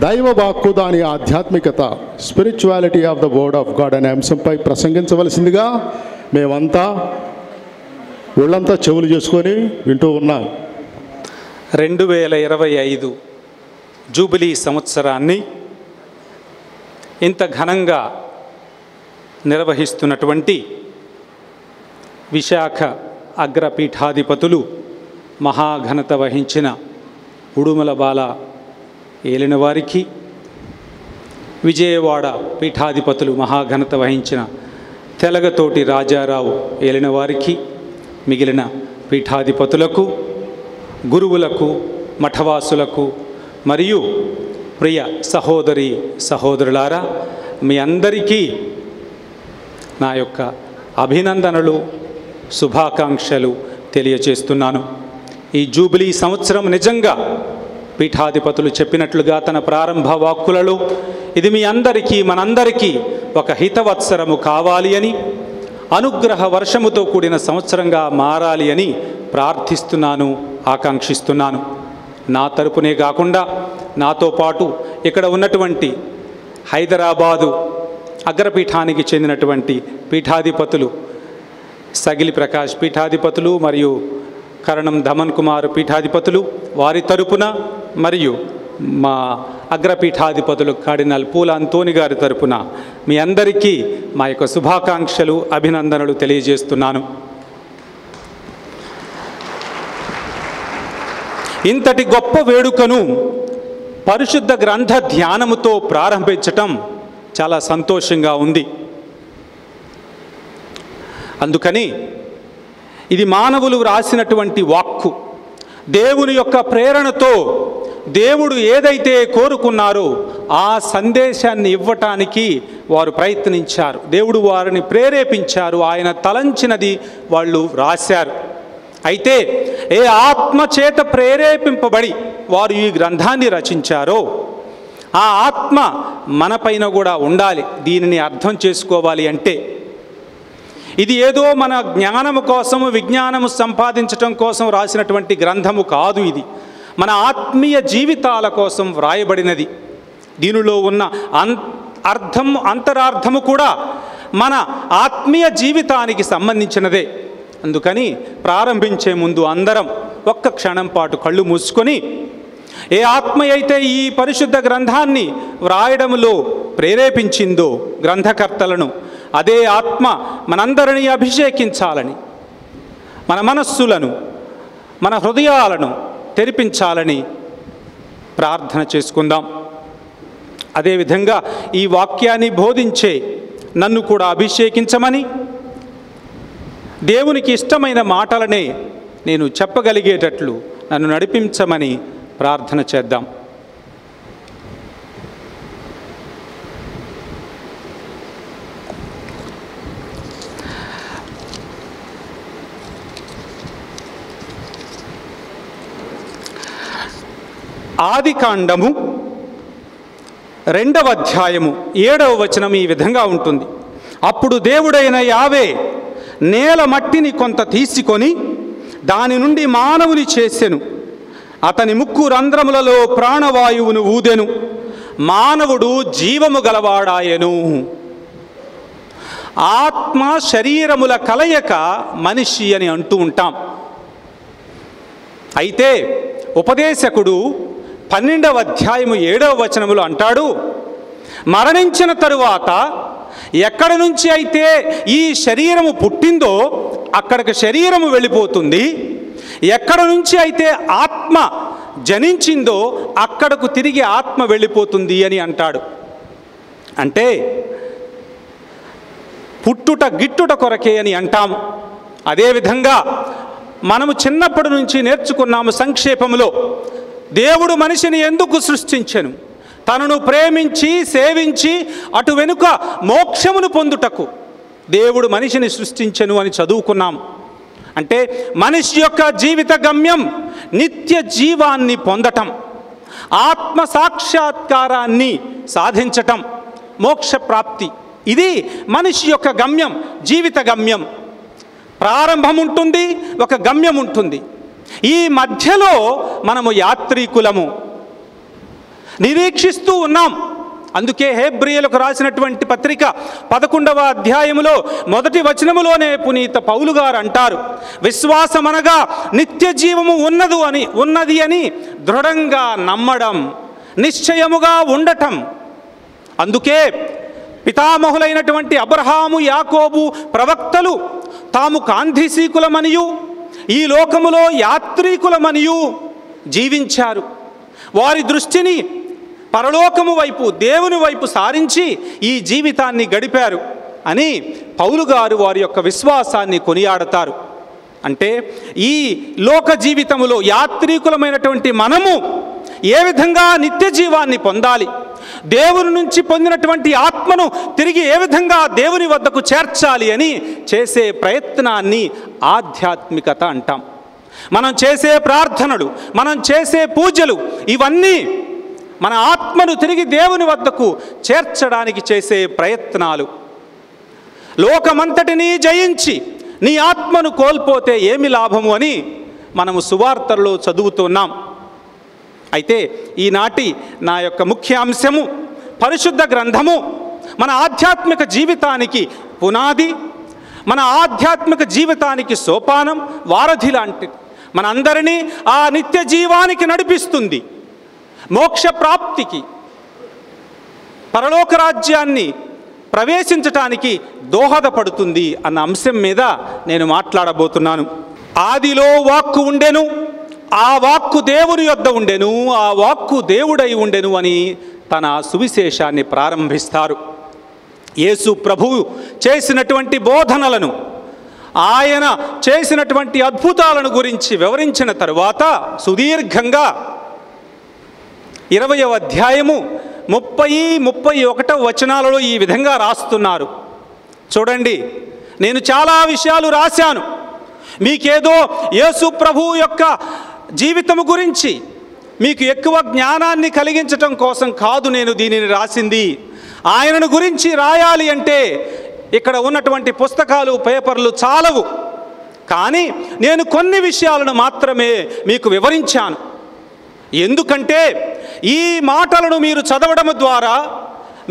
దైవ వాక్కు దాని ఆధ్యాత్మికత, spirituality of the word of God అనే అంశంపై ప్రసంగించవలసిందిగా మేమంతా ఒళ్ళంతా చెవులు చేసుకొని వింటూ ఉన్నాం. 2025 జూబిలీ సంవత్సరాన్ని ఇంత ఘనంగా నిర్వహిస్తున్నటువంటి విశాఖ అగ్రపీఠాధిపతులు మహాఘనత వహించిన ఉడుమల బాల ఏలినవారికి, విజయవాడ పీఠాధిపతులు మహాఘనత వహించిన తెలగతోటి రాజారావు ఏలినవారికి, మిగిలిన పీఠాధిపతులకు, గురువులకు, మఠవాసులకు మరియు ప్రియ సహోదరి సహోదరులారా, మీ అందరికీ నా యొక్క అభినందనలు, శుభాకాంక్షలు తెలియచేస్తున్నాను. ఈ జూబిలీ సంవత్సరం నిజంగా పీఠాధిపతులు చెప్పినట్లుగా తన ప్రారంభ వాక్కులలో ఇది మీ అందరికీ, మనందరికీ ఒక హితవత్సరము కావాలి అని, అనుగ్రహ వర్షముతో కూడిన సంవత్సరంగా మారాలి అని ప్రార్థిస్తున్నాను, ఆకాంక్షిస్తున్నాను. నా తరపునే కాకుండా నాతో పాటు ఇక్కడ ఉన్నటువంటి హైదరాబాదు అగ్రపీఠానికి చెందినటువంటి పీఠాధిపతులు సగిలి ప్రకాష్ పీఠాధిపతులు మరియు కరణం ధమన్ కుమార్ పీఠాధిపతులు వారి తరపున, మరియు మా అగ్రపీఠాధిపతులు కార్డినల్ పూల అంతోని గారి తరపున మీ అందరికీ మా యొక్క శుభాకాంక్షలు, అభినందనలు తెలియజేస్తున్నాను. ఇంతటి గొప్ప వేడుకను పరిశుద్ధ గ్రంథ ధ్యానముతో ప్రారంభించటం చాలా సంతోషంగా ఉంది. అందుకని ఇది మానవులు రాసినటువంటి వాక్కు, దేవుని యొక్క ప్రేరణతో దేవుడు ఏదైతే కోరుకున్నారో ఆ సందేశాన్ని ఇవ్వటానికి వారు ప్రయత్నించారు. దేవుడు వారిని ప్రేరేపించారు, ఆయన తలంచినది వాళ్ళు రాశారు. అయితే ఏ ఆత్మ చేత ప్రేరేపింపబడి వారు ఈ గ్రంథాన్ని రచించారో ఆ ఆత్మ మనపైన కూడా ఉండాలి. దీనిని అర్థం చేసుకోవాలి అంటే ఇది ఏదో మన జ్ఞానము కోసము, విజ్ఞానము సంపాదించటం కోసం రాసినటువంటి గ్రంథము కాదు. ఇది మన ఆత్మీయ జీవితాల కోసం వ్రాయబడినది. దీనిలో ఉన్న అంతరార్థము కూడా మన ఆత్మీయ జీవితానికి సంబంధించినదే. అందుకని ప్రారంభించే ముందు అందరం ఒక్క క్షణం పాటు కళ్ళు మూసుకొని, ఏ ఆత్మ అయితే ఈ పరిశుద్ధ గ్రంథాన్ని వ్రాయడంలో ప్రేరేపించిందో గ్రంథకర్తలను, అదే ఆత్మ మనందరినీ అభిషేకించాలని, మన మనస్సులను, మన హృదయాలను తెరిపించాలని ప్రార్థన చేసుకుందాం. అదేవిధంగా ఈ వాక్యాన్ని బోధించే నన్ను కూడా అభిషేకించమని, దేవునికి ఇష్టమైన మాటలనే నేను చెప్పగలిగేటట్లు నన్ను నడిపించమని ప్రార్థన చేద్దాం. ఆదికాండము 2వ అధ్యాయము 7వ వచనం ఈ విధంగా ఉంటుంది. అప్పుడు దేవుడైన యావే నేల మట్టిని కొంత తీసుకొని దాని నుండి మానవుని చేసెను, అతని ముక్కు రంధ్రములలో ప్రాణవాయువును ఊదెను, మానవుడు జీవము గలవాడాయెను. ఆత్మ శరీరముల కలయిక మనిషి అని అంటూ ఉంటాం. అయితే ఉపదేశకుడు 12వ అధ్యాయము 7వ వచనములో అంటాడు, మరణించిన తరువాత ఎక్కడి నుంచి అయితే ఈ శరీరము పుట్టిందో అక్కడికి శరీరము వెళ్ళిపోతుంది, ఎక్కడ నుంచి అయితే ఆత్మ జనించిందో అక్కడకు తిరిగి ఆత్మ వెళ్ళిపోతుంది అని అంటాడు. అంటే పుట్టుట గిట్టుట కొరకే అని అంటాము. అదేవిధంగా మనము చిన్నప్పటి నుంచి నేర్చుకున్నాము సంక్షేపములో, దేవుడు మనిషిని ఎందుకు సృష్టించెను? తనను ప్రేమించి సేవించి అటు వెనుక మోక్షమును పొందుటకు దేవుడు మనిషిని సృష్టించెను అని చదువుకున్నాం. అంటే మనిషి యొక్క జీవిత గమ్యం నిత్య జీవాన్ని పొందటం, ఆత్మ సాక్షాత్కారాన్ని సాధించటం, మోక్ష ప్రాప్తి. ఇది మనిషి యొక్క గమ్యం, జీవిత గమ్యం. ప్రారంభం ఉంటుంది, ఒక గమ్యం ఉంటుంది. ఈ మధ్యలో మనము యాత్రికులము. నిరీక్షిస్తూ ఉన్నాం. అందుకే హెబ్రీయులకు రాసినటువంటి పత్రిక 11వ అధ్యాయములో 1వ వచనములోనే పునీత పౌలు గారు అంటారు, విశ్వాసమనగా నిత్య జీవము ఉన్నది అని దృఢంగా నమ్మడం, నిశ్చయముగా ఉండటం. అందుకే పితామహులైనటువంటి అబ్రహాము, యాకోబు ప్రవక్తలు తాము కాంతిశీకులమనియు ఈ లోకములో యాత్రికులమనియు జీవించారు. వారి దృష్టిని పరలోకము వైపు, దేవుని వైపు సారించి ఈ జీవితాన్ని గడిపారు అని పౌలు గారు వారి యొక్క విశ్వాసాన్ని కొనియాడతారు. అంటే ఈ లోక జీవితములో యాత్రికులమైనటువంటి మనము ఏ విధంగా నిత్య జీవాన్ని పొందాలి, దేవుని నుంచి పొందినటువంటి ఆత్మను తిరిగి ఏ విధంగా దేవుని వద్దకు చేర్చాలి అని చేసే ప్రయత్నాన్ని ఆధ్యాత్మికత అంటాం. మనం చేసే ప్రార్థనలు, మనం చేసే పూజలు, ఇవన్నీ మన ఆత్మను తిరిగి దేవుని వద్దకు చేర్చడానికి చేసే ప్రయత్నాలు. లోకమంతటినీ జయించి నీ ఆత్మను కోల్పోతే ఏమి లాభము అని మనము సువార్తల్లో చదువుతున్నాం. అయితే ఈనాటి నా యొక్క ముఖ్య అంశము పరిశుద్ధ గ్రంథము మన ఆధ్యాత్మిక జీవితానికి పునాది, మన ఆధ్యాత్మిక జీవితానికి సోపానం, వారధి లాంటిది. మనందరినీ ఆ నిత్య జీవానికి నడిపిస్తుంది, మోక్ష ప్రాప్తికి, పరలోక రాజ్యాన్ని ప్రవేశించటానికి దోహదపడుతుంది అన్న అంశం మీద నేను మాట్లాడబోతున్నాను. ఆదిలో వాక్కు ఉండెను, ఆ వాక్కు దేవుని యొద్ద ఉండెను, ఆ వాక్కు దేవుడై ఉండెను అని తన సువిశేషాన్ని ప్రారంభిస్తారు. యేసు ప్రభువు చేసినటువంటి బోధనలను, ఆయన చేసినటువంటి అద్భుతాలను గురించి వివరించిన తరువాత సుదీర్ఘంగా 20వ అధ్యాయము 30-31 వచనాలలో ఈ విధంగా రాస్తున్నారు. చూడండి, నేను చాలా విషయాలు రాశాను. మీకేదో యేసు ప్రభువు యొక్క జీవితము గురించి మీకు ఎక్కువ జ్ఞానాన్ని కలిగించటం కోసం కాదు నేను దీనిని రాసింది. ఆయనను గురించి రాయాలి అంటే ఇక్కడ ఉన్నటువంటి పుస్తకాలు, పేపర్లు చాలవు. కానీ నేను కొన్ని విషయాలను మాత్రమే మీకు వివరించాను. ఎందుకంటే ఈ మాటలను మీరు చదవడం ద్వారా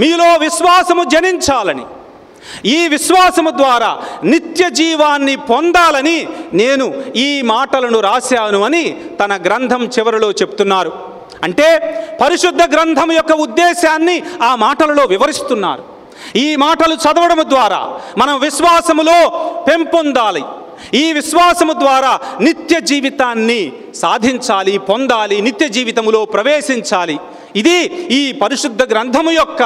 మీలో విశ్వాసము జనించాలని, ఈ విశ్వాసము ద్వారా నిత్య జీవాన్ని పొందాలని నేను ఈ మాటలను రాశాను అని తన గ్రంథం చివరిలో చెప్తున్నారు. అంటే పరిశుద్ధ గ్రంథం యొక్క ఉద్దేశాన్ని ఆ మాటలలో వివరిస్తున్నారు. ఈ మాటలు చదవడం ద్వారా మనం విశ్వాసములో పెంపొందాలి, ఈ విశ్వాసము ద్వారా నిత్య జీవితాన్ని సాధించాలి, పొందాలి, నిత్య జీవితములో ప్రవేశించాలి. ఇది ఈ పరిశుద్ధ గ్రంథము యొక్క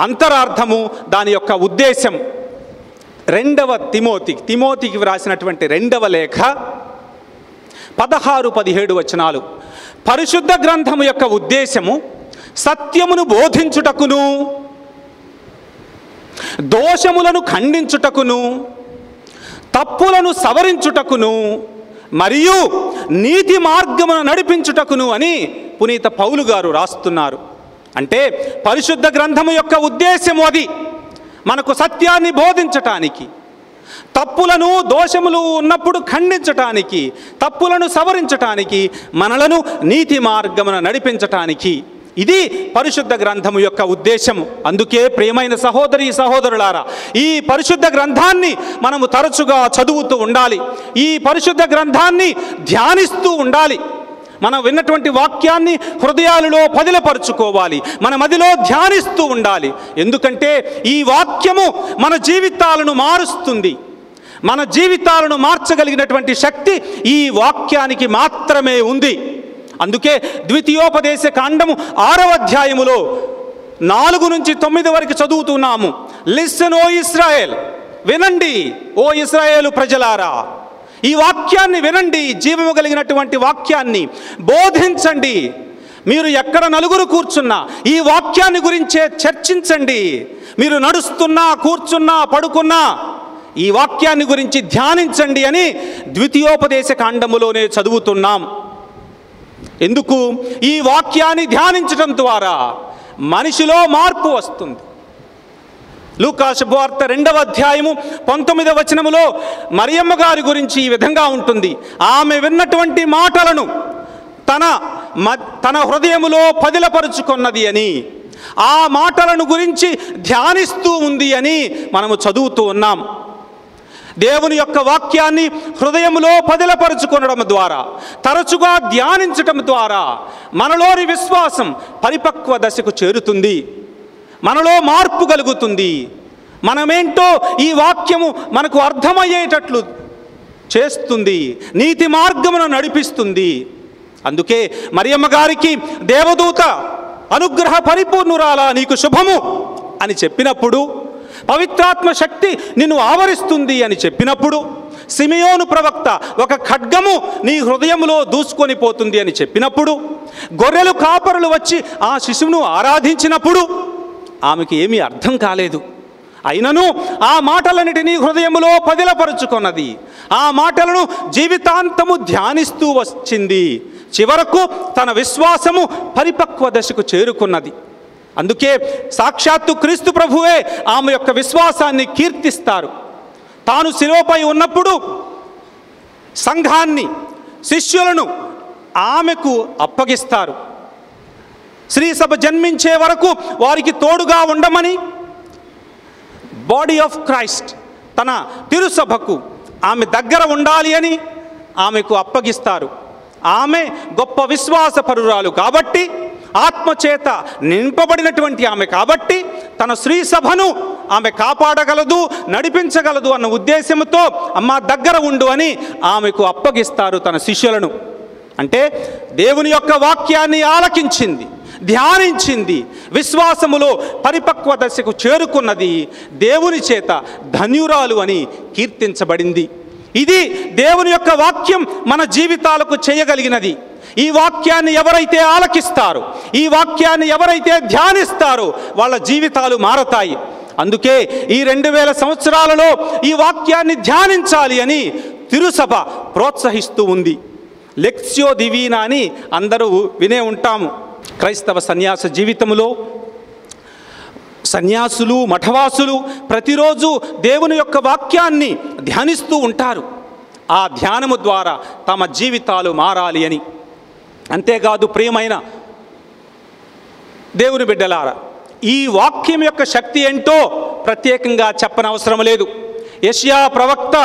అంతరార్థము, దాని యొక్క ఉద్దేశం. 2వ తిమోతికి వ్రాసినటువంటి 2వ లేఖ 16-17 వచనాలు. పరిశుద్ధ గ్రంథము యొక్క ఉద్దేశము సత్యమును బోధించుటకును, దోషములను ఖండించుటకును, తప్పులను సవరించుటకును, మరియు నీతి మార్గమును నడిపించుటకును అని పునీత పౌలు గారు రాస్తున్నారు. అంటే పరిశుద్ధ గ్రంథము యొక్క ఉద్దేశము అది మనకు సత్యాన్ని బోధించటానికి, తప్పులను, దోషములు ఉన్నప్పుడు ఖండించటానికి, తప్పులను సవరించటానికి, మనలను నీతి మార్గమున నడిపించటానికి. ఇది పరిశుద్ధ గ్రంథము యొక్క ఉద్దేశము. అందుకే ప్రియమైన సహోదరి సహోదరులారా, ఈ పరిశుద్ధ గ్రంథాన్ని మనము తరచుగా చదువుతూ ఉండాలి, ఈ పరిశుద్ధ గ్రంథాన్ని ధ్యానిస్తూ ఉండాలి. మనం విన్నటువంటి వాక్యాన్ని హృదయాలలో పదిలపరుచుకోవాలి, మన మదిలో ధ్యానిస్తూ ఉండాలి. ఎందుకంటే ఈ వాక్యము మన జీవితాలను మారుస్తుంది. మన జీవితాలను మార్చగలిగినటువంటి శక్తి ఈ వాక్యానికి మాత్రమే ఉంది. అందుకే ద్వితీయోపదేశ కాండము 6వ అధ్యాయములో 4-9 వరకు చదువుతున్నాము. లిసన్ ఓ ఇశ్రాయేల్, వినండి ఓ ఇశ్రాయేలు ప్రజలారా, ఈ వాక్యాన్ని వినండి, జీవము కలిగినటువంటి వాక్యాన్ని బోధించండి. మీరు ఎక్కడ నలుగురు కూర్చున్నా ఈ వాక్యాన్ని గురించే చర్చించండి. మీరు నడుస్తున్నా, కూర్చున్నా, పడుకున్నా ఈ వాక్యాన్ని గురించి ధ్యానించండి అని ద్వితీయోపదేశ కాండములోనే చదువుతున్నాం. ఎందుకు? ఈ వాక్యాన్ని ధ్యానించడం ద్వారా మనిషిలో మార్పు వస్తుంది. లూకా శుభవార్త 2వ అధ్యాయము 19వ వచనములో మరియమ్మ గారి గురించి ఈ విధంగా ఉంటుంది. ఆమె విన్నటువంటి మాటలను తన తన హృదయములో పదిలపరుచుకున్నది అని, ఆ మాటలను గురించి ధ్యానిస్తూ ఉంది అని మనము చదువుతూ ఉన్నాం. దేవుని యొక్క వాక్యాన్ని హృదయంలో పదిలపరుచుకొనడం ద్వారా, తరచుగా ధ్యానించటం ద్వారా మనలోని విశ్వాసం పరిపక్వ దశకు చేరుతుంది, మనలో మార్పు కలుగుతుంది. మనమేంటో ఈ వాక్యము మనకు అర్థమయ్యేటట్లు చేస్తుంది, నీతి మార్గమును నడిపిస్తుంది. అందుకే మరియమ్మ గారికి దేవదూత అనుగ్రహ పరిపూర్ణురాలా నీకు శుభము అని చెప్పినప్పుడు, పవిత్రాత్మ శక్తి నిన్ను ఆవరిస్తుంది అని చెప్పినప్పుడు, సిమియోను ప్రవక్త ఒక ఖడ్గము నీ హృదయములో దూసుకొని పోతుంది అని చెప్పినప్పుడు, గొర్రెలు కాపరులు వచ్చి ఆ శిశువును ఆరాధించినప్పుడు ఆమెకి ఏమీ అర్థం కాలేదు. అయినను ఆ మాటలన్నిటినీ హృదయములో పదిలపరుచుకున్నది, ఆ మాటలను జీవితాంతము ధ్యానిస్తూ వచ్చింది. చివరకు తన విశ్వాసము పరిపక్వ దశకు చేరుకున్నది. అందుకే సాక్షాత్తు క్రీస్తు ప్రభువే ఆమె యొక్క విశ్వాసాన్ని కీర్తిస్తారు. తాను శిలువపై ఉన్నప్పుడు సంఘాన్ని, శిష్యులను ఆమెకు అప్పగిస్తారు. శ్రీసభ జన్మించే వరకు వారికి తోడుగా ఉండమని బాడీ ఆఫ్ క్రైస్ట్, తన తిరుసభకు ఆమె దగ్గర ఉండాలి అని ఆమెకు అప్పగిస్తారు. ఆమె గొప్ప విశ్వాసపరురాలు కాబట్టి, ఆత్మచేత నింపబడినటువంటి ఆమె కాబట్టి, తన స్త్రీ సభను ఆమె కాపాడగలదు, నడిపించగలదు అన్న ఉద్దేశంతో అమ్మ దగ్గర ఉండు అని ఆమెకు అప్పగిస్తారు తన శిష్యులను. అంటే దేవుని యొక్క వాక్యాన్ని ఆలకించింది, ధ్యానించింది, విశ్వాసములో పరిపక్వ దశకు చేరుకున్నది, దేవుని చేత ధన్యురాలు అని కీర్తించబడింది. ఇది దేవుని యొక్క వాక్యం మన జీవితాలకు చేయగలిగినది. ఈ వాక్యాన్ని ఎవరైతే ఆలకిస్తారో, ఈ వాక్యాన్ని ఎవరైతే ధ్యానిస్తారో వాళ్ళ జీవితాలు మారతాయి. అందుకే ఈ 2000 సంవత్సరాలలో ఈ వాక్యాన్ని ధ్యానించాలి అని తిరుసభ ప్రోత్సహిస్తూ ఉంది. లెక్సియో దివీనా అని అందరూ వినే ఉంటాము. క్రైస్తవ సన్యాస జీవితంలో సన్యాసులు, మఠవాసులు ప్రతిరోజు దేవుని యొక్క వాక్యాన్ని ధ్యానిస్తూ ఉంటారు, ఆ ధ్యానము ద్వారా తమ జీవితాలు మారాలి అని. అంతేకాదు ప్రియమైన దేవుని బిడ్డలారా, ఈ వాక్యం యొక్క శక్తి ఏంటో ప్రత్యేకంగా చెప్పనవసరం లేదు. యెషయా ప్రవక్త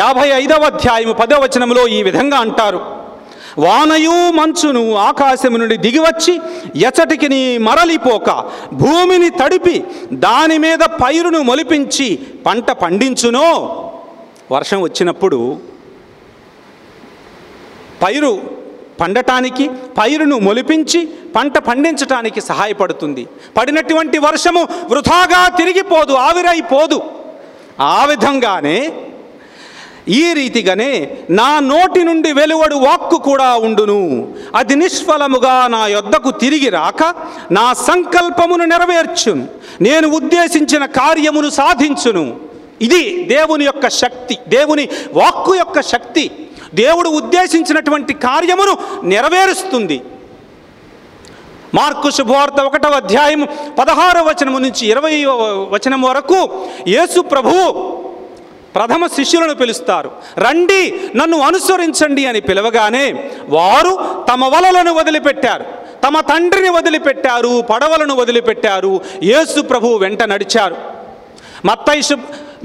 55వ అధ్యాయము 10వ వచనంలో ఈ విధంగా అంటారు, వానయు మంచును ఆకాశము నుండి దిగివచ్చి ఎచటికి మరలిపోక భూమిని తడిపి దాని మీద పైరును మొలిపించి పంట పండించునో. వర్షం వచ్చినప్పుడు పైరు పండటానికి, పైరును మొలిపించి పంట పండించటానికి సహాయపడుతుంది. పడినటువంటి వర్షము వృథాగా తిరిగిపోదు, ఆవిరైపోదు. ఆ విధంగానే, ఈ రీతిగానే నా నోటి నుండి వెలువడు వాక్కు కూడా ఉండును, అది నిష్ఫలముగా నా యొద్దకు తిరిగి రాక నా సంకల్పమును నెరవేర్చును, నేను ఉద్దేశించిన కార్యమును సాధించును. ఇది దేవుని యొక్క శక్తి, దేవుని వాక్కు యొక్క శక్తి. దేవుడు ఉద్దేశించినటువంటి కార్యమును నెరవేరుస్తుంది. మార్కు శుభవార్త 1వ అధ్యాయము 16వ వచనము నుంచి 20వ వచనం వరకు యేసు ప్రభువు ప్రథమ శిష్యులను పిలుస్తారు. రండి నన్ను అనుసరించండి అని పిలవగానే వారు తమ వలలను వదిలిపెట్టారు, తమ తండ్రిని వదిలిపెట్టారు, పడవలను వదిలిపెట్టారు, యేసు ప్రభువు వెంట నడిచారు.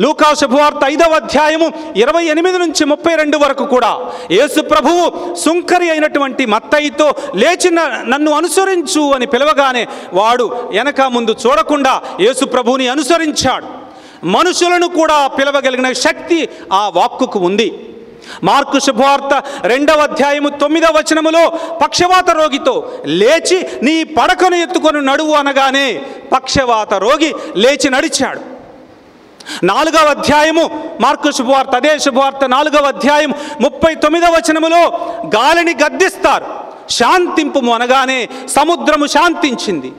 లూకా శుభవార్త 5వ అధ్యాయము 28 నుంచి 32 వరకు కూడా యేసు ప్రభువు సుంకరి అయినటువంటి మత్తయితో లేచి నన్ను అనుసరించు అని పిలవగానే వాడు వెనక ముందు చూడకుండా యేసు ప్రభువుని అనుసరించాడు. మనుషులను కూడా పిలవగలిగిన శక్తి ఆ వాక్కుకు ఉంది. మార్కు శుభవార్త 2వ అధ్యాయము 9వ వచనములో పక్షవాత రోగితో లేచి నీ పడకను ఎత్తుకొని నడువు అనగానే పక్షవాత రోగి లేచి నడిచాడు. 4వ అధ్యాయము మార్కు శుభవార్త, అదే శుభవార్త 4వ అధ్యాయం 39వ వచనములో గాలిని గద్దిస్తారు, శాంతింపుము అనగానే సముద్రము శాంతించింది.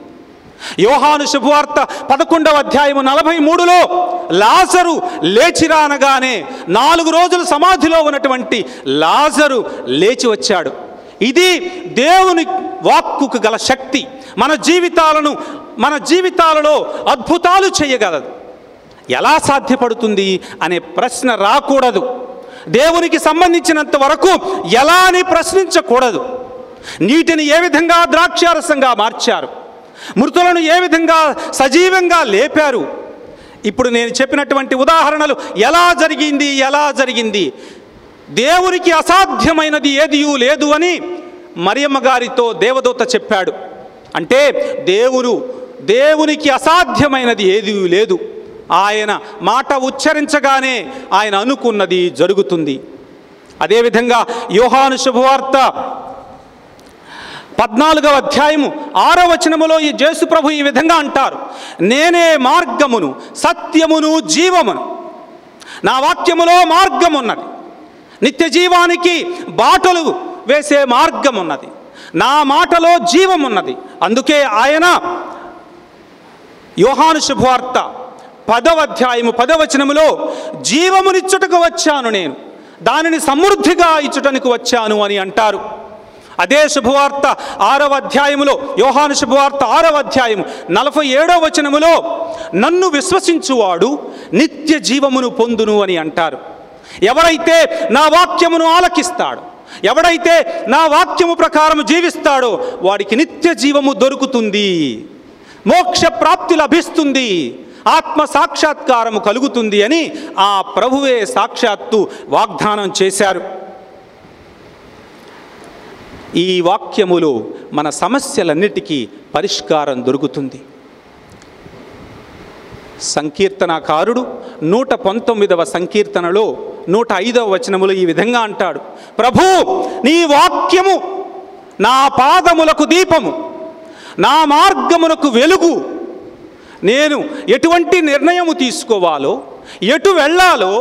యోహాను శుభవార్త 11వ అధ్యాయము 43లో లాజరు లేచిరా అనగానే 4 రోజులు సమాధిలో ఉన్నటువంటి లాజరు లేచి వచ్చాడు. ఇది దేవుని వాక్కుకు గల శక్తి. మన జీవితాలలో అద్భుతాలు చేయగలదు. ఎలా సాధ్యపడుతుంది అనే ప్రశ్న రాకూడదు. దేవునికి సంబంధించినంత వరకు ఎలా అని ప్రశ్నించకూడదు. నీటిని ఏ విధంగా ద్రాక్షారసంగా మార్చారు, మృతులను ఏ విధంగా సజీవంగా లేపారు. ఇప్పుడు నేను చెప్పినటువంటి ఉదాహరణలు ఎలా జరిగింది దేవునికి అసాధ్యమైనది ఏదియూ లేదు అని మరియమ్మ గారితో దేవదూత చెప్పాడు. అంటే దేవునికి అసాధ్యమైనది ఏదీ లేదు. ఆయన మాట ఉచ్చరించగానే ఆయన అనుకున్నది జరుగుతుంది. అదేవిధంగా యోహాను శుభవార్త 14వ అధ్యాయము 6వ వచనములో ఈ యేసు ప్రభు ఈ విధంగా అంటారు, నేనే మార్గమును సత్యమును జీవమును. నా వాక్యములో మార్గం ఉన్నది, నిత్య జీవానికి బాటలు వేసే మార్గం ఉన్నది, నా మాటలో జీవం ఉన్నది. అందుకే ఆయన యోహాను శుభవార్త 10వ అధ్యాయము 10వ వచనములో జీవమునిచ్చుటకు వచ్చాను, నేను దానిని సమృద్ధిగా ఇచ్చుటకు వచ్చాను అని అంటారు. అదే శుభవార్త 6వ అధ్యాయములో, యోహాను శుభవార్త 6వ అధ్యాయము 47వ వచనములో నన్ను విశ్వసించువాడు నిత్య జీవమును పొందును అని అంటారు. ఎవరైతే నా వాక్యమును ఆలకిస్తాడో, ఎవడైతే నా వాక్యము ప్రకారం జీవిస్తాడో వాడికి నిత్య జీవము దొరుకుతుంది, మోక్ష ప్రాప్తి లభిస్తుంది, ఆత్మ సాక్షాత్కారము కలుగుతుంది అని ఆ ప్రభువే సాక్షాత్తు వాగ్దానం చేశారు. ఈ వాక్యములో మన సమస్యలన్నిటికీ పరిష్కారం దొరుకుతుంది. సంకీర్తనకారుడు 119వ సంకీర్తనలో 105వ వచనములో ఈ విధంగా అంటాడు, ప్రభూ నీ వాక్యము నా పాదములకు దీపము, నా మార్గమునకు వెలుగు. నేను ఎటువంటి నిర్ణయము తీసుకోవాలో, ఎటు వెళ్ళాలో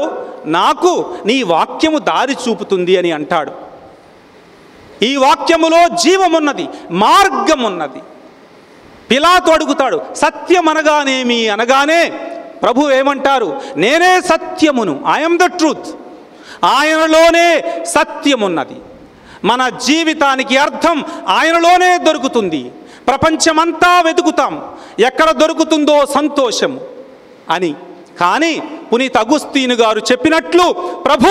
నాకు నీ వాక్యము దారి చూపుతుంది అని అంటాడు. ఈ వాక్యములో జీవమున్నది, మార్గమున్నది. పిలాతు అడుగుతాడు, సత్యం అనగానేమి అనగానే ప్రభు ఏమంటారు, నేనే సత్యమును, ఐఎమ్ ద ట్రూత్. ఆయనలోనే సత్యమున్నది. మన జీవితానికి అర్థం ఆయనలోనే దొరుకుతుంది. ప్రపంచమంతా వెతుకుతాం, ఎక్కడ దొరుకుతుందో సంతోషము అని. కానీ పునీత్ అగుస్తీను గారు చెప్పినట్లు, ప్రభు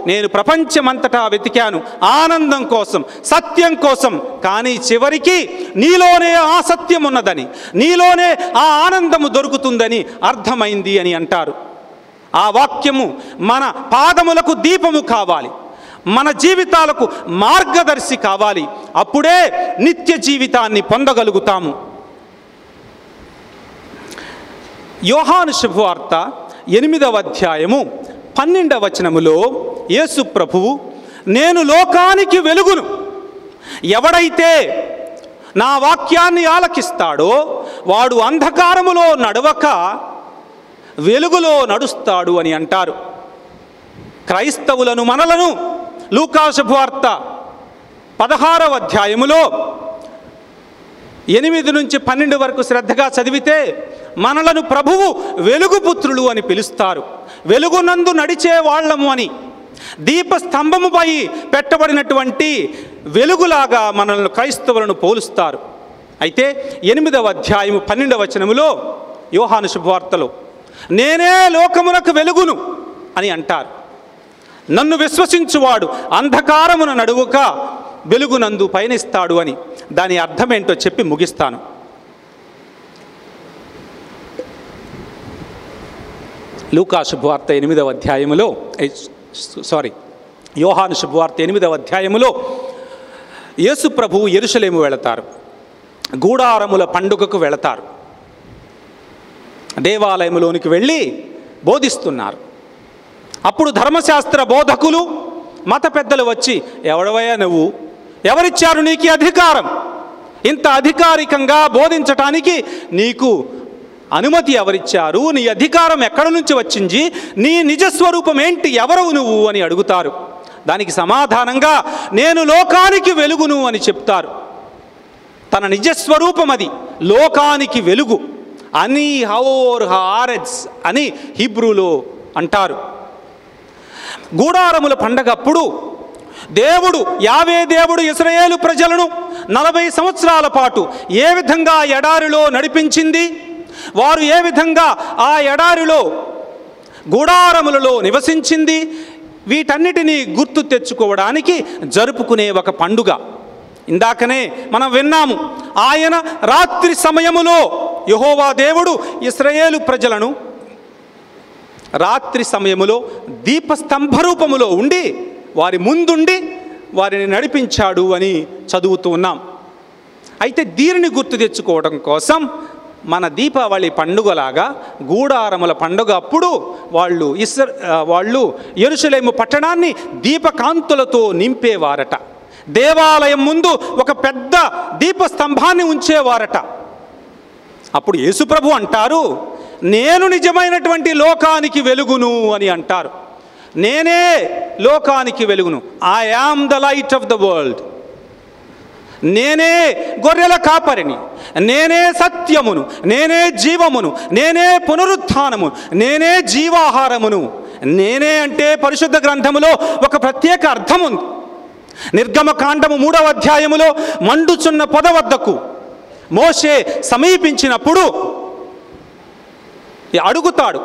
నేను ప్రపంచమంతటా వెతికాను ఆనందం కోసం, సత్యం కోసం, కానీ చివరికి నీలోనే ఆ సత్యం ఉన్నదని, నీలోనే ఆ ఆనందము దొరుకుతుందని అర్థమైంది అని అంటారు. ఆ వాక్యము మన పాదములకు దీపము కావాలి, మన జీవితాలకు మార్గదర్శి కావాలి. అప్పుడే నిత్య జీవితాన్ని పొందగలుగుతాము. యోహాను శుభవార్త 8వ అధ్యాయము 12వ వచనములో యేసు ప్రభువు, నేను లోకానికి వెలుగును, ఎవడైతే నా వాక్యాన్ని ఆలకిస్తాడో వాడు అంధకారములో నడవక వెలుగులో నడుస్తాడు అని అంటారు. క్రైస్తవులను, మనలను లూకా శుభవార్త 16వ అధ్యాయములో 8 నుంచి 12 వరకు శ్రద్ధగా చదివితే మనలను ప్రభువు వెలుగుపుత్రులు అని పిలుస్తారు. వెలుగునందు నడిచే వాళ్ళము అని, దీపస్తంభముపై పెట్టబడినటువంటి వెలుగులాగా మనల్ని క్రైస్తవులను పోలుస్తారు. అయితే 8వ అధ్యాయము 12వ వచనములో యోహాను శుభవార్తలో నేనే లోకమునకు వెలుగును అని అంటారు. నన్ను విశ్వసించువాడు అంధకారమున నడువక వెలుగునందు పయనిస్తాడు అని. దాని అర్థమేంటో చెప్పి ముగిస్తాను. లూకా శుభవార్త 8వ అధ్యాయములో యోహాను శుభవార్త 8వ అధ్యాయములో యేసు ప్రభువు యెరూషలేము వెళతారు, గూడారముల పండుగకు వెళతారు. దేవాలయములోనికి వెళ్ళి బోధిస్తున్నారు. అప్పుడు ధర్మశాస్త్ర బోధకులు, మత పెద్దలు వచ్చి, ఎవడవయ్యా నువ్వు, ఎవరిచ్చారు నీకు అధికారం, ఇంత అధికారికంగా బోధించటానికి నీకు అనుమతి ఎవరిచ్చారు, నీ అధికారం ఎక్కడి నుంచి వచ్చింది, నీ నిజస్వరూపం ఏంటి, ఎవరు నువ్వు అని అడుగుతారు. దానికి సమాధానంగా నేను లోకానికి వెలుగును అని చెప్తారు. తన నిజస్వరూపం అది, లోకానికి వెలుగు అని హోర్ హారెట్స్ అని హీబ్రూలో అంటారు. గూడారముల పండగప్పుడు యావే దేవుడు ఇశ్రాయేలు ప్రజలను 40 సంవత్సరాల పాటు ఏ విధంగా ఎడారిలో నడిపించింది, వారు ఏ విధంగా ఆ ఎడారిలో గూడారములలో నివసించింది, వీటన్నిటినీ గుర్తు తెచ్చుకోవడానికి జరుపుకునే ఒక పండుగ. ఇందాకనే మనం విన్నాము, ఆయన రాత్రి సమయములో యెహోవా దేవుడు ఇశ్రాయేలు ప్రజలను రాత్రి సమయములో దీపస్తంభ రూపములో ఉండి వారి ముందుండి వారిని నడిపించాడు అని చదువుతూ ఉన్నాం. అయితే దీనిని గుర్తు తెచ్చుకోవడం కోసం మన దీపావళి పండుగలాగా గూడారముల పండుగ అప్పుడు వాళ్ళు యెరూషలేము పట్టణాన్ని దీపకాంతులతో నింపేవారట. దేవాలయం ముందు ఒక పెద్ద దీపస్తంభాన్ని ఉంచేవారట. అప్పుడు యేసుప్రభు అంటారు, నేను నిజమైనటువంటి లోకానికి వెలుగును అని అంటారు. నేనే లోకానికి వెలుగును. I am the light of the world. నేనే గొర్రెల కాపరిని, నేనే సత్యమును, నేనే జీవమును, నేనే పునరుత్థానము, నేనే జీవాహారమును. నేనే అంటే పరిశుద్ధ గ్రంథములో ఒక ప్రత్యేక అర్థం ఉంది. నిర్గమకాండము 3వ అధ్యాయములో మండుచున్న పొద వద్దకు మోషే సమీపించినప్పుడు అడుగుతాడు,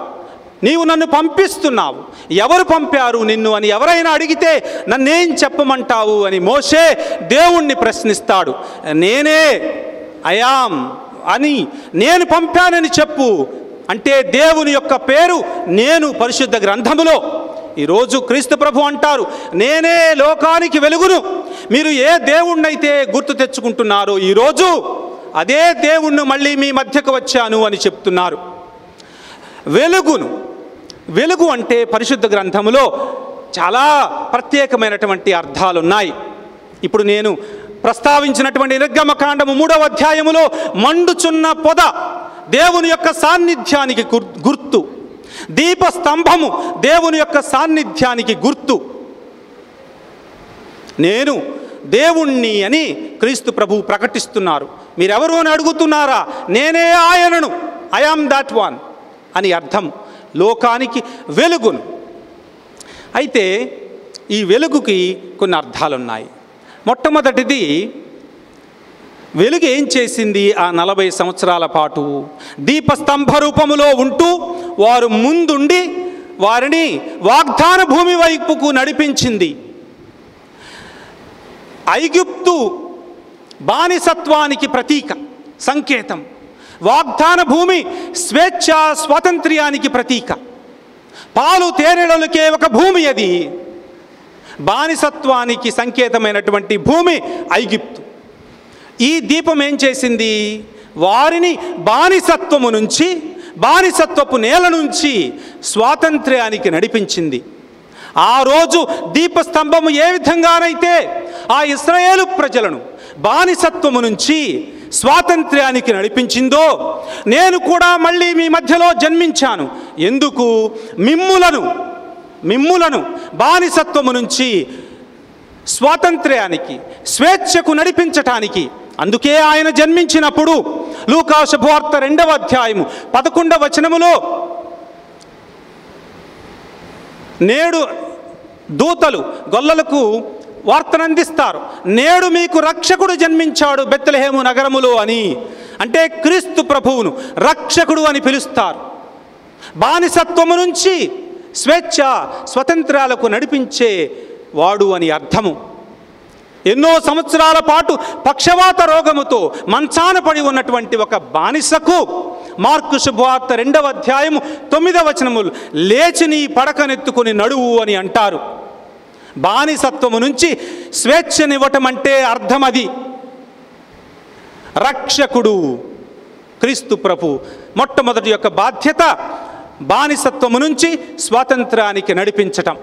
నీవు నన్ను పంపిస్తున్నావు, ఎవరు పంపారు నిన్ను అని ఎవరైనా అడిగితే నన్నేం చెప్పమంటావు అని మోషే దేవుణ్ణి ప్రశ్నిస్తాడు. నేనే అయాం అని, నేను పంపానని చెప్పు అంటే దేవుని యొక్క పేరు నేను పరిశుద్ధ గ్రంథములో. ఈరోజు క్రీస్తు ప్రభు అంటారు, నేనే లోకానికి వెలుగును. మీరు ఏ దేవుణ్ణైతే గుర్తు తెచ్చుకుంటున్నారో ఈరోజు అదే దేవుణ్ణి మళ్ళీ మీ మధ్యకు వచ్చాను అని చెప్తున్నారు. వెలుగును, వెలుగు అంటే పరిశుద్ధ గ్రంథములో చాలా ప్రత్యేకమైనటువంటి అర్థాలున్నాయి. ఇప్పుడు నేను ప్రస్తావించినటువంటి నిర్గమకాండము 3వ అధ్యాయములో మండుచున్న పొద దేవుని యొక్క సాన్నిధ్యానికి గుర్తు, దీపస్తంభము దేవుని యొక్క సాన్నిధ్యానికి గుర్తు. నేను దేవుణ్ణి అని క్రీస్తు ప్రభు ప్రకటిస్తున్నారు. మీరెవరు అని అడుగుతున్నారా? నేనే ఆయనను, ఐ యామ్ దాట్ వన్ అని అర్థం. లోకానికి వెలుగును. అయితే ఈ వెలుగుకి కొన్ని అర్థాలున్నాయి. మొట్టమొదటిది, వెలుగు ఏం చేసింది? ఆ 40 సంవత్సరాల పాటు దీపస్తంభ రూపములో ఉంటూ వారు ముందుండి వారిని వాగ్దాన భూమి వైపుకు నడిపించింది. ఐగుప్తు బానిసత్వానికి ప్రతీక, సంకేతం. వాగ్దాన భూమి స్వేచ్ఛ స్వాతంత్ర్యానికి ప్రతీక. పాలు తేనెలకే ఒక భూమి అది. బానిసత్వానికి సంకేతమైనటువంటి భూమి ఐగుప్తు. ఈ దీపం ఏం చేసింది? వారిని బానిసత్వము నుంచి, బానిసత్వపు నేల నుంచి స్వాతంత్ర్యానికి నడిపించింది. ఆ రోజు దీపస్తంభము ఏ విధంగానైతే ఆ ఇశ్రాయేలు ప్రజలను బానిసత్వము నుంచి స్వాతంత్ర్యానికి నడిపించిందో, నేను కూడా మళ్ళీ మీ మధ్యలో జన్మించాను. ఎందుకు? మిమ్ములను బానిసత్వము నుంచి స్వాతంత్ర్యానికి, స్వేచ్ఛకు నడిపించటానికి. అందుకే ఆయన జన్మించినప్పుడు లూకా శుభవార్త 2వ అధ్యాయము 11వ వచనములో, నేడు దూతలు గొల్లలకు వార్తనందిస్తారు, నేడు మీకు రక్షకుడు జన్మించాడు బెత్లెహేము నగరములో అని. అంటే క్రీస్తు ప్రభువును రక్షకుడు అని పిలుస్తారు. బానిసత్వము నుంచి స్వేచ్ఛ స్వతంత్రాలకు నడిపించే వాడు అని అర్థము. ఎన్నో సంవత్సరాల పాటు పక్షవాత రోగముతో మంచాన పడి ఉన్నటువంటి ఒక బానిసకు మార్కు శుభవార్త 2వ అధ్యాయము 9వ వచనములు, లేచి నీ పడకనెత్తుకుని నడువు అని అంటారు. బానిసత్వము నుంచి స్వేచ్ఛనివ్వటం అంటే అర్థం అది. రక్షకుడు క్రీస్తు ప్రభు మొట్టమొదటి యొక్క బాధ్యత బానిసత్వము నుంచి స్వాతంత్రానికి నడిపించటం.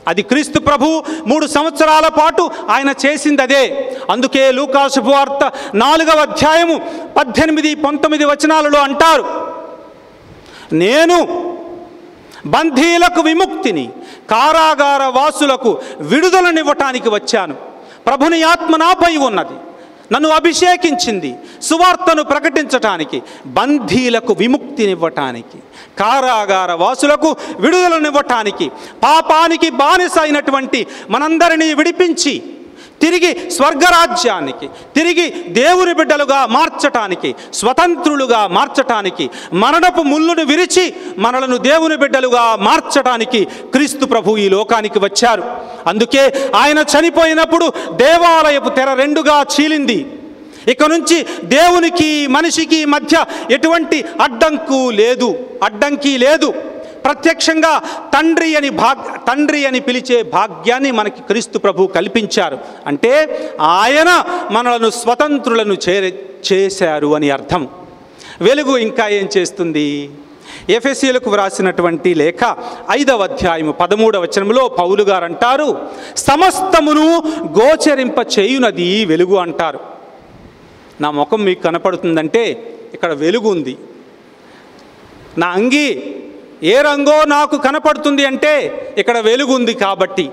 అది క్రీస్తు ప్రభు 3 సంవత్సరాల పాటు ఆయన చేసింది అదే. అందుకే లూకా శుభవార్త 4వ అధ్యాయము 18, 19 వచనాలలో అంటారు, నేను బంధీలకు విముక్తిని, కారాగార వాసులకు విడుదలనివ్వటానికి వచ్చాను. ప్రభుని ఆత్మ నాపై ఉన్నది, నన్ను అభిషేకించింది సువార్తను ప్రకటించటానికి, బంధీలకు విముక్తినివ్వటానికి, కారాగార వాసులకు విడుదలనివ్వటానికి, పాపానికి బానిస అయినటువంటి మనందరినీ విడిపించి తిరిగి స్వర్గరాజ్యానికి, తిరిగి దేవుని బిడ్డలుగా మార్చటానికి, స్వతంత్రులుగా మార్చటానికి, మరణపు ముళ్ళును విరిచి మనలను దేవుని బిడ్డలుగా మార్చటానికి క్రీస్తు ప్రభు ఈ లోకానికి వచ్చారు. అందుకే ఆయన చనిపోయినప్పుడు దేవాలయపు తెర రెండుగా చీలింది. ఇక నుంచి దేవునికి మనిషికి మధ్య ఎటువంటి అడ్డంకి లేదు. ప్రత్యక్షంగా తండ్రి అని పిలిచే భాగ్యాన్ని మనకి క్రీస్తు ప్రభు కల్పించారు. అంటే ఆయన మనలను స్వతంత్రులను చేశారు అని అర్థం. వెలుగు ఇంకా ఏం చేస్తుంది? ఎఫెసీయులకు వ్రాసినటువంటి లేఖ 5వ అధ్యాయము 13వ వచనంలో పౌలు గారు అంటారు, సమస్తమును గోచరింప చేయునది వెలుగు అంటారు. నా ముఖం మీకు కనపడుతుందంటే ఇక్కడ వెలుగు ఉంది. నా అంగి ఏ రంగో నాకు కనపడుతుంది అంటే ఇక్కడ వెలుగు ఉంది. కాబట్టి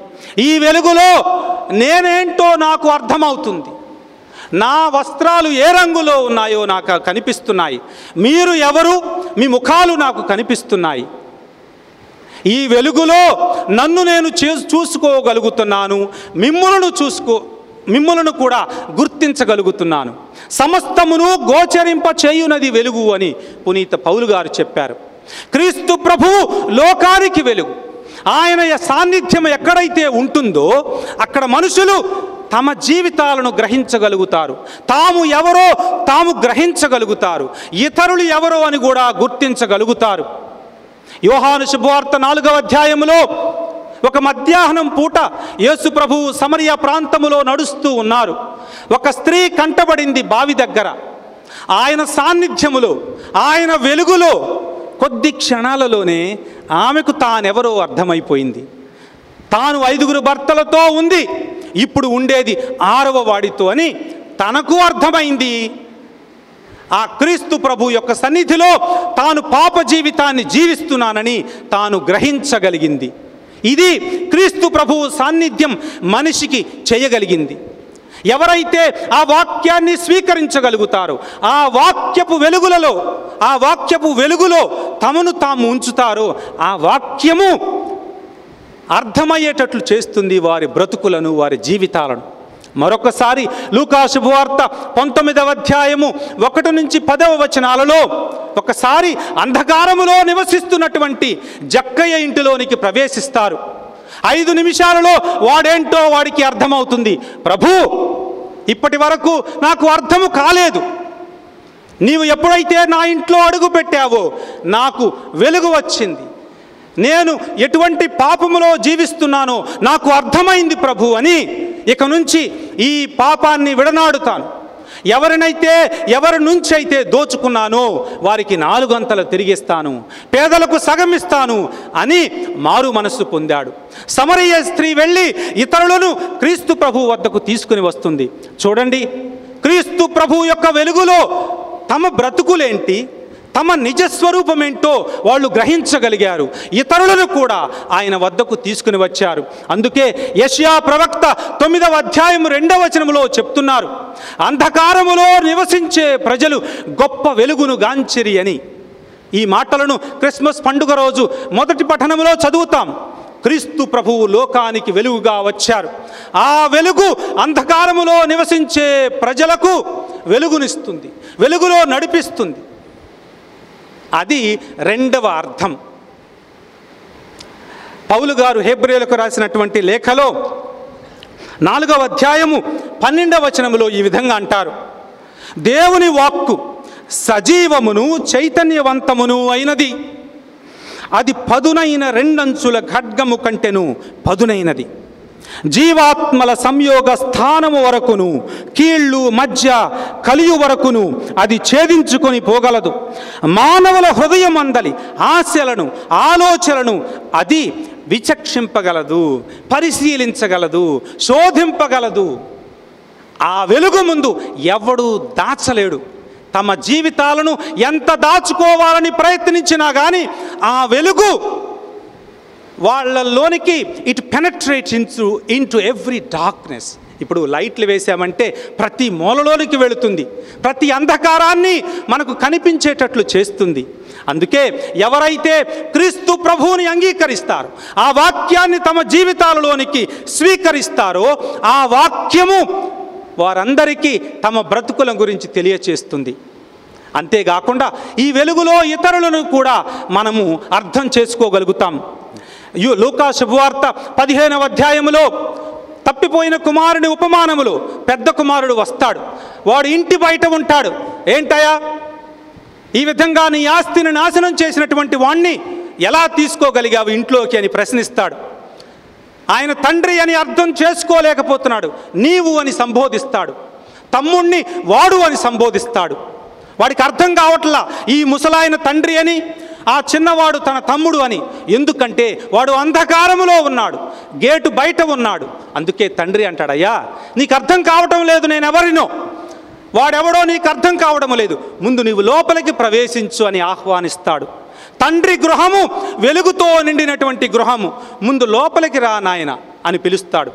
ఈ వెలుగులో నేనేంటో నాకు అర్థమవుతుంది. నా వస్త్రాలు ఏ రంగులో ఉన్నాయో నాకు కనిపిస్తున్నాయి. మీరు ఎవరు, మీ ముఖాలు నాకు కనిపిస్తున్నాయి. ఈ వెలుగులో నన్ను నేను చూసుకోగలుగుతున్నాను, మిమ్ములను కూడా గుర్తించగలుగుతున్నాను. సమస్తమును గోచరింప చేయునది వెలుగు అని పునీత పౌలు గారు చెప్పారు. క్రీస్తు ప్రభువు లోకానికి వెలుగు. ఆయన సాన్నిధ్యం ఎక్కడైతే ఉంటుందో అక్కడ మనుషులు తమ జీవితాలను గ్రహించగలుగుతారు. తాము ఎవరో తాము గ్రహించగలుగుతారు. ఇతరులు ఎవరో అని కూడా గుర్తించగలుగుతారు. యోహాను శుభవార్త 4వ అధ్యాయములో ఒక మధ్యాహ్నం పూట యేసు ప్రభువు సమరయ ప్రాంతములో నడుస్తూ ఉన్నారు. ఒక స్త్రీ కంటబడింది బావి దగ్గర. ఆయన సాన్నిధ్యములో, ఆయన వెలుగులో కొద్ది క్షణాలలోనే ఆమెకు తానెవరో అర్థమైపోయింది. తాను 5 భర్తలతో ఉంది, ఇప్పుడు ఉండేది 6వ వాడితో అని తనకు అర్థమైంది. ఆ క్రీస్తు ప్రభు యొక్క సన్నిధిలో తాను పాప జీవితాన్ని జీవిస్తున్నానని తాను గ్రహించగలిగింది. ఇది క్రీస్తు ప్రభువు సాన్నిధ్యం మనిషికి చేయగలిగింది. ఎవరైతే ఆ వాక్యాన్ని స్వీకరించగలుగుతారో, ఆ వాక్యపు వెలుగులో తమను తాము ఉంచుతారో, ఆ వాక్యము అర్థమయ్యేటట్లు చేస్తుంది వారి బ్రతుకులను, వారి జీవితాలను. మరొకసారి లూకా శుభవార్త 19వ అధ్యాయము 1 నుంచి 10వ వచనాలలో ఒకసారి అంధకారములో నివసిస్తున్నటువంటి జక్కయ్య ఇంటిలోనికి ప్రవేశిస్తారు. 5 నిమిషాలలో వాడేంటో వాడికి అర్థమవుతుంది. ప్రభు, ఇప్పటి వరకు నాకు అర్థము కాలేదు. నీవు ఎప్పుడైతే నా ఇంట్లో అడుగు పెట్టావో నాకు వెలుగు వచ్చింది. నేను ఎటువంటి పాపములో జీవిస్తున్నానో నాకు అర్థమైంది ప్రభు అని ఇక నుంచి ఈ పాపాన్ని విడనాడుతాను. ఎవరి నుంచి అయితే దోచుకున్నానో వారికి 4 అంతలు తిరిగిస్తాను, పేదలకు సగమిస్తాను అని మారు మనస్సు పొందాడు. సమరయ స్త్రీ వెళ్ళి ఇతరులను క్రీస్తు ప్రభు వద్దకు తీసుకుని వస్తుంది. చూడండి, క్రీస్తు ప్రభు యొక్క వెలుగులో తమ బ్రతుకులేంటి, తమ నిజస్వరూపమేంటో వాళ్ళు గ్రహించగలిగారు. ఇతరులను కూడా ఆయన వద్దకు తీసుకుని వచ్చారు. అందుకే యెషయా ప్రవక్త 9వ అధ్యాయం 2వ వచనములో చెప్తున్నారు, అంధకారములో నివసించే ప్రజలు గొప్ప వెలుగును గాంచిరి అని. ఈ మాటలను క్రిస్మస్ పండుగ రోజు మొదటి పఠనములో చదువుతాం. క్రీస్తు ప్రభువు లోకానికి వెలుగుగా వచ్చారు. ఆ వెలుగు అంధకారములో నివసించే ప్రజలకు వెలుగునిస్తుంది, వెలుగులో నడిపిస్తుంది. అది 2వ అర్థం. పౌలు గారు హెబ్రీయులకు రాసినటువంటి లేఖలో 4వ అధ్యాయము 12వ వచనములో ఈ విధంగా అంటారు, దేవుని వాక్కు సజీవమును చైతన్యవంతమును అయినది, అది పదునైన 2 అంచుల ఖడ్గము కంటెను పదునైనది, జీవాత్మల సంయోగ స్థానము వరకును కీళ్ళు మధ్య కలియు వరకును అది ఛేదించుకొని పోగలదు. మానవుల హృదయం అందలి ఆశలను ఆలోచనలను అది విచక్షింపగలదు, పరిశీలించగలదు, శోధింపగలదు. ఆ వెలుగు ముందు ఎవడు దాచలేడు. తమ జీవితాలను ఎంత దాచుకోవాలని ప్రయత్నించినా కానీ ఆ వెలుగు వాళ్ళలోనికి ఇట్ పెనట్రేట్స్ ఇంటూ ఎవ్రీ డార్క్నెస్. ఇప్పుడు లైట్లు వేసామంటే ప్రతి మూలలోనికి వెళుతుంది, ప్రతి అంధకారాన్ని మనకు కనిపించేటట్లు చేస్తుంది. అందుకే ఎవరైతే క్రీస్తు ప్రభువుని అంగీకరిస్తారో, ఆ వాక్యాన్ని తమ జీవితాలలోనికి స్వీకరిస్తారో, ఆ వాక్యము వారందరికీ తమ బ్రతుకుల గురించి తెలియచేస్తుంది. అంతేకాకుండా ఈ వెలుగులో ఇతరులను కూడా మనము అర్థం చేసుకోగలుగుతాం. లూకా శుభవార్త 15వ అధ్యాయములో తప్పిపోయిన కుమారుని ఉపమానములో పెద్ద కుమారుడు వస్తాడు. వాడు ఇంటి బయట ఉంటాడు. ఏంటయ్యా, ఈ విధంగా నీ ఆస్తిని నాశనం చేసినటువంటి వాణ్ణి ఎలా తీసుకోగలిగావు ఇంట్లోకి అని ప్రశ్నిస్తాడు. ఆయన తండ్రి అని అర్థం చేసుకోలేకపోతున్నాడు. నీవు అని సంబోధిస్తాడు. తమ్ముణ్ణి వాడు అని సంబోధిస్తాడు. వాడికి అర్థం కావట్లా ఈ ముసలాయన తండ్రి అని, ఆ చిన్నవాడు తన తమ్ముడు అని. ఎందుకంటే వాడు అంధకారములో ఉన్నాడు, గేటు బయట ఉన్నాడు. అందుకే తండ్రి అంటాడు, అయ్యా నీకు అర్థం కావటం లేదు నేనెవరినో, వాడెవడో నీకు అర్థం కావడం లేదు, ముందు నీవు లోపలికి ప్రవేశించు అని ఆహ్వానిస్తాడు. తండ్రి గృహము వెలుగుతో నిండినటువంటి గృహము, ముందు లోపలికి రా నాయన అని పిలుస్తాడు.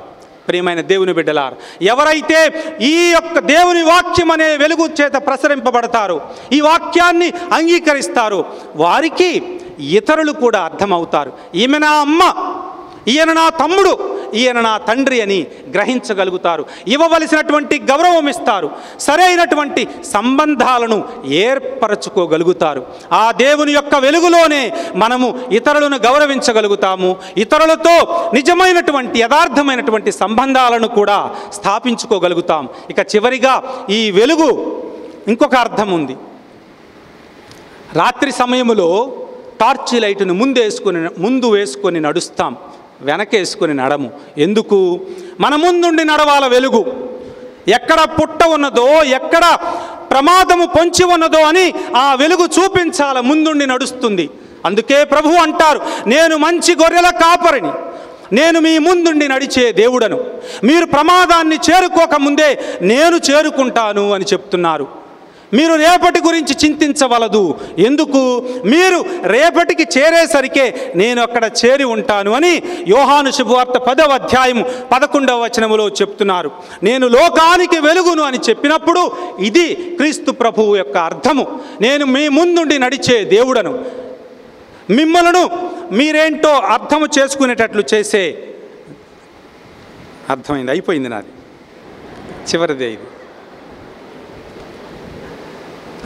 ప్రియమైన దేవుని బిడ్డలారా, ఎవరైతే ఈ యొక్క దేవుని వాక్యం అనే వెలుగు చేత ప్రసరింపబడతారో, ఈ వాక్యాన్ని అంగీకరిస్తారో, వారికి ఇతరులు కూడా అర్థమవుతారు. ఈమె నా అమ్మ, ఈయన నా తమ్ముడు, ఈయన నా తండ్రి అని గ్రహించగలుగుతారు. ఇవ్వవలసినటువంటి గౌరవం ఇస్తారు. సరైనటువంటి సంబంధాలను ఏర్పరచుకోగలుగుతారు. ఆ దేవుని యొక్క వెలుగులోనే మనము ఇతరులను గౌరవించగలుగుతాము. ఇతరులతో నిజమైనటువంటి యథార్థమైనటువంటి సంబంధాలను కూడా స్థాపించుకోగలుగుతాం. ఇక చివరిగా ఈ వెలుగు ఇంకొక అర్థం ఉంది. రాత్రి సమయములో టార్చి లైటును ముందు వేసుకొని నడుస్తాం, వెనకేసుకొని నడము. ఎందుకు? మన ముందుండి నడవాల వెలుగు. ఎక్కడ పుట్ట ఉన్నదో, ఎక్కడ ప్రమాదము పొంచి ఉన్నదో అని ఆ వెలుగు చూపించాల, ముందుండి నడుస్తుంది. అందుకే ప్రభువు అంటారు, నేను మంచి గొర్రెల కాపరిని, నేను మీ ముందుండి నడిచే దేవుడను, మీరు ప్రమాదాన్ని చేరుకోకముందే నేను చేరుకుంటాను అని చెప్తున్నారు. మీరు రేపటి గురించి చింతించవలదు. ఎందుకు? మీరు రేపటికి చేరేసరికే నేను అక్కడ చేరి ఉంటాను అని యోహాను శుభవార్త 10వ అధ్యాయం 11వ వచనములో చెప్తున్నారు. నేను లోకానికి వెలుగును అని చెప్పినప్పుడు ఇది క్రీస్తు ప్రభువు యొక్క అర్థము. నేను మీ ముందుండి నడిచే దేవుడను, మిమ్మలను మీరేంటో అర్థము చేసుకునేటట్లు చేసే. అర్థమైంది, అయిపోయింది నాది, చివరిదే ఇది.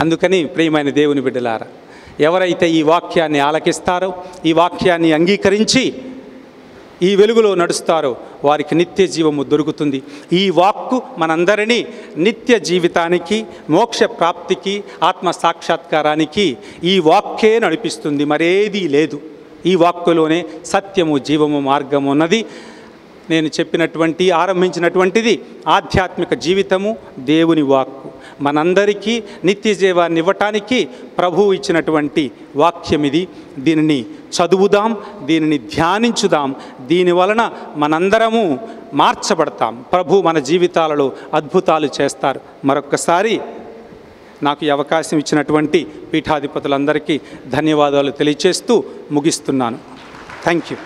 అందుకని ప్రియమైన దేవుని బిడ్డలారా, ఎవరైతే ఈ వాక్యాన్ని ఆలకిస్తారో, ఈ వాక్యాన్ని అంగీకరించి ఈ వెలుగులో నడుస్తారో, వారికి నిత్య జీవము దొరుకుతుంది. ఈ వాక్కు మనందరినీ నిత్య జీవితానికి, మోక్ష ప్రాప్తికి, ఆత్మ సాక్షాత్కారానికి ఈ వాక్కే నడిపిస్తుంది, మరేదీ లేదు. ఈ వాక్కులోనే సత్యము, జీవము, మార్గము ఉన్నది. నేను చెప్పినటువంటి, ఆరంభించినటువంటిది ఆధ్యాత్మిక జీవితము, దేవుని వాక్కు. మనందరికీ నిత్య జీవాన్ని ఇవ్వటానికి ప్రభువు ఇచ్చినటువంటి వాక్యం ఇది. దీనిని చదువుదాం, దీనిని ధ్యానించుదాం. దీని వలన మనందరము మార్చబడతాం. ప్రభు మన జీవితాలలో అద్భుతాలు చేస్తారు. మరొక్కసారి నాకు ఈ అవకాశం ఇచ్చినటువంటి పీఠాధిపతులందరికీ ధన్యవాదాలు తెలియచేస్తూ ముగిస్తున్నాను. Thank you.